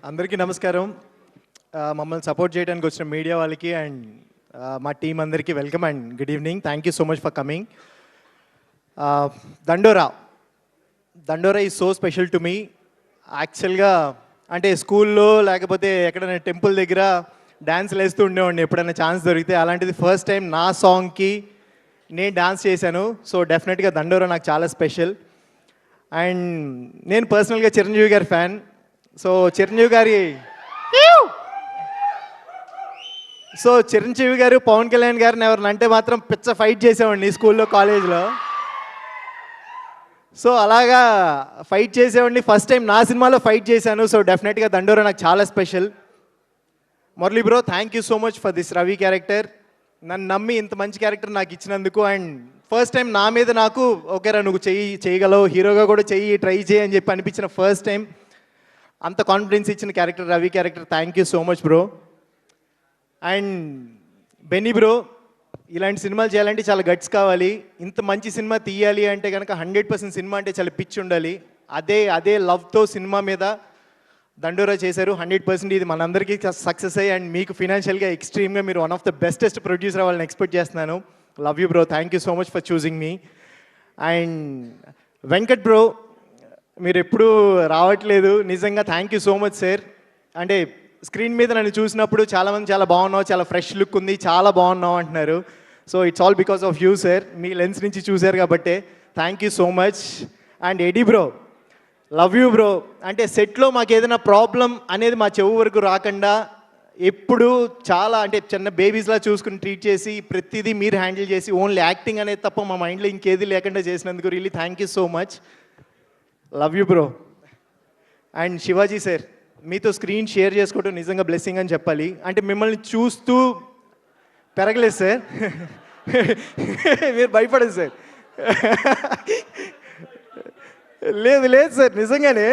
అందరికీ నమస్కారం. మమ్మల్ని సపోర్ట్ చేయడానికి వచ్చిన మీడియా వాళ్ళకి అండ్ మా టీం అందరికీ welcome and good evening. Thank you so much for coming. దండోరా is so special to me. యాక్చువల్గా అంటే స్కూల్లో లేకపోతే ఎక్కడైనా టెంపుల్ దగ్గర డ్యాన్స్లు వేస్తూ ఉండేవాడిని ఎప్పుడైనా ఛాన్స్ దొరికితే. అలాంటిది ఫస్ట్ టైం నా సాంగ్కి నేను డాన్స్ చేశాను. సో డెఫినెట్గా దండోరా నాకు చాలా స్పెషల్. అండ్ నేను పర్సనల్గా చిరంజీవి గారి ఫ్యాన్. సో చిరంజీవి గారు పవన్ కళ్యాణ్ గారిని ఎవరిని అంటే మాత్రం పిచ్చ ఫైట్ చేసేవాడిని స్కూల్లో కాలేజ్లో. సో అలాగా ఫైట్ చేసేవాడిని. ఫస్ట్ టైం నా సినిమాలో ఫైట్ చేశాను. సో డెఫినెట్గా దండోరా నాకు చాలా special. Murali bro, thank you so much for this Ravi character. నన్ను నమ్మి ఇంత మంచి క్యారెక్టర్ నాకు ఇచ్చినందుకు. అండ్ ఫస్ట్ టైం నా మీద నాకు ఓకేరా నువ్వు చేయగలవు, హీరోగా కూడా ట్రై చేయి అని చెప్పి అనిపించిన ఫస్ట్ టైం అంత కాన్ఫిడెన్స్ ఇచ్చిన character Ravi character. Thank you so much bro. And Benny bro, ఇలాంటి సినిమాలు చేయాలంటే చాలా గట్స్ కావాలి. ఇంత మంచి సినిమా తీయాలి అంటే కనుక 100% సినిమా అంటే చాలా పిచ్చి ఉండాలి. అదే లవ్తో సినిమా మీద దండోరా చేశారు. 100% ఇది మనందరికీ సక్సెస్ అయ్యి అండ్ మీకు ఫినాన్షియల్గా ఎక్స్ట్రీమ్గా మీరు one of the bestest producer అవ్వాలని ఎక్స్పెక్ట్ చేస్తున్నాను. Love you bro, thank you so much for choosing me. And Venkat bro, మీరు ఎప్పుడూ రావట్లేదు, నిజంగా thank you so much sir. అంటే స్క్రీన్ మీద నన్ను చూసినప్పుడు చాలామంది చాలా బాగున్నావు, చాలా ఫ్రెష్ లుక్ ఉంది, చాలా బాగున్నావు అంటున్నారు. So it's all because of you sir. మీ లెన్స్ నుంచి చూశారు కాబట్టే thank you so much. And ఎడీ బ్రో, లవ్ యూ బ్రో. అంటే సెట్లో మాకు ఏదైనా ప్రాబ్లం అనేది మా చెవు వరకు రాకుండా ఎప్పుడు చాలా అంటే చిన్న బేబీస్లా చూసుకుని ట్రీట్ చేసి ప్రతిదీ మీరు హ్యాండిల్ చేసి ఓన్లీ యాక్టింగ్ అనేది తప్ప మా మైండ్లో ఇంకేది లేకుండా చేసినందుకు really thank you so much. Love you bro. And Shivaji sir, మీతో స్క్రీన్ షేర్ చేసుకోవడం నిజంగా బ్లెస్సింగ్ అని చెప్పాలి. అంటే మిమ్మల్ని చూస్తూ పెరగలేదు సార్. మీరు భయపడదు సార్. లేదు సార్, నిజంగానే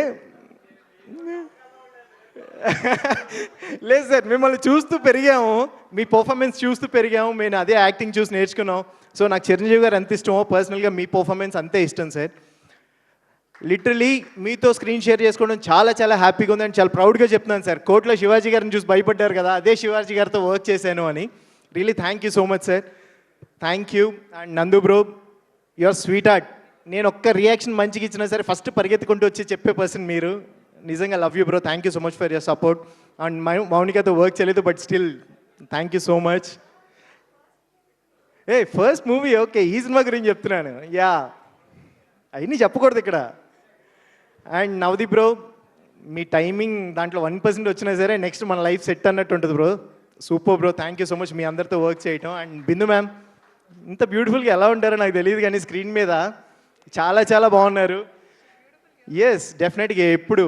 లేదు సార్, మిమ్మల్ని చూస్తూ పెరిగాము, మీ పర్ఫార్మెన్స్ చూస్తూ పెరిగాము, మేము అదే యాక్టింగ్ చూసి నేర్చుకున్నాం. సో నాకు చిరంజీవి గారు ఎంత ఇష్టమో పర్సనల్గా మీ పర్ఫార్మెన్స్ అంతే ఇష్టం సార్. లిటరలీ మీతో స్క్రీన్ షేర్ చేసుకోవడం చాలా చాలా హ్యాపీగా ఉంది అండ్ చాలా ప్రౌడ్గా చెప్తున్నాను సార్. కోర్టులో శివాజీ గారిని చూసి భయపడ్డారు కదా, అదే శివాజీ గారితో వర్క్ చేశాను అని. Really thank you so much sir. Thank you. And నందు బ్రో, యువర్ స్వీట్ హార్ట్. నేను ఒక్క రియాక్షన్ మంచిగా ఇచ్చినా సరే ఫస్ట్ పరిగెత్తుకుంటూ వచ్చి చెప్పే పర్సన్ మీరు. నిజంగా love you bro, thank you so much for your support. And మౌనికతో వర్క్ చేయలేదు but still thank you so much. First movie okay, ఈ సినిమా గురించి చెప్తున్నాను. యా, అవన్నీ చెప్పకూడదు ఇక్కడ. అండ్ నవదీప్ బ్రో, మీ టైమింగ్ దాంట్లో 1% వచ్చినా సరే నెక్స్ట్ మన లైఫ్ సెట్ అన్నట్టు ఉంటుంది bro. Super bro, thank you so much మీ అందరితో వర్క్ చేయటం. అండ్ బిందు మ్యామ్, ఇంత బ్యూటిఫుల్గా ఎలా ఉంటారో నాకు తెలియదు కానీ స్క్రీన్ మీద చాలా చాలా బాగున్నారు. ఎస్, డెఫినెట్గా ఎప్పుడు.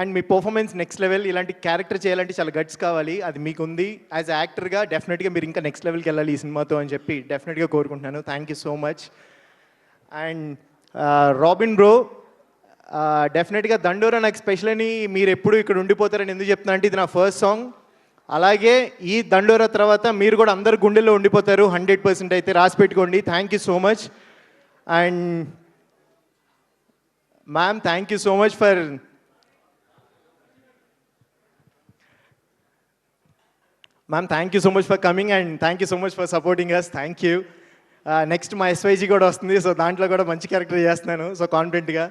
And me performance next level. ఇలాంటి క్యారెక్టర్ చేయాలంటే చాలా గట్స్ కావాలి, అది మీకు ఉంది. యాజ్ యాక్టర్గా డెఫినెట్గా మీరు ఇంకా నెక్స్ట్ లెవెల్కి వెళ్ళాలి ఈ సినిమాతో అని చెప్పి డెఫినెట్గా కోరుకుంటున్నాను. Thank you so much. And robin bro, డెఫినెట్గా దండోరా నాకు స్పెషల్ అని మీరు ఎప్పుడు ఇక్కడ ఉండిపోతారని ఎందుకు చెప్తున్నా అంటే ఇది నా ఫస్ట్ సాంగ్. అలాగే ఈ దండోరా తర్వాత మీరు కూడా అందరు గుండెల్లో ఉండిపోతారు 100% అయితే రాసి పెట్టుకోండి. Thank you so much. And ma'am, thank you so much for coming and thank you so much for supporting us. Thank you. Next మా ఎస్వైజీ కూడా వస్తుంది, సో దాంట్లో కూడా మంచి క్యారెక్టర్ చేస్తున్నాను, సో కాన్ఫిడెంట్గా.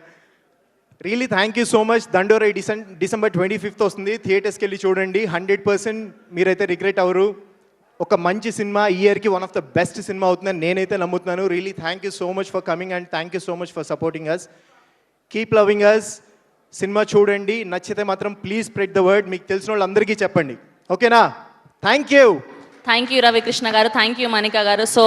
Really thank you so much. దండోరా December 25th వస్తుంది, థియేటర్స్కి వెళ్ళి చూడండి. 100% మీరైతే రిగ్రెట్ అవ్వరు. ఒక మంచి సినిమా, ఈ ఇయర్కి వన్ ఆఫ్ ద బెస్ట్ సినిమా అవుతుందని నేనైతే నమ్ముతున్నాను. Really thank you so much for coming and thank you so much for supporting us. Keep loving us. సినిమా చూడండి, నచ్చితే మాత్రం ప్లీజ్ స్ప్రెడ్ ద వర్డ్. మీకు తెలిసిన వాళ్ళందరికీ చెప్పండి, ఓకేనా? థ్యాంక్ యూ రవికృష్ణ గారు, థ్యాంక్ యూ మణిక గారు. సో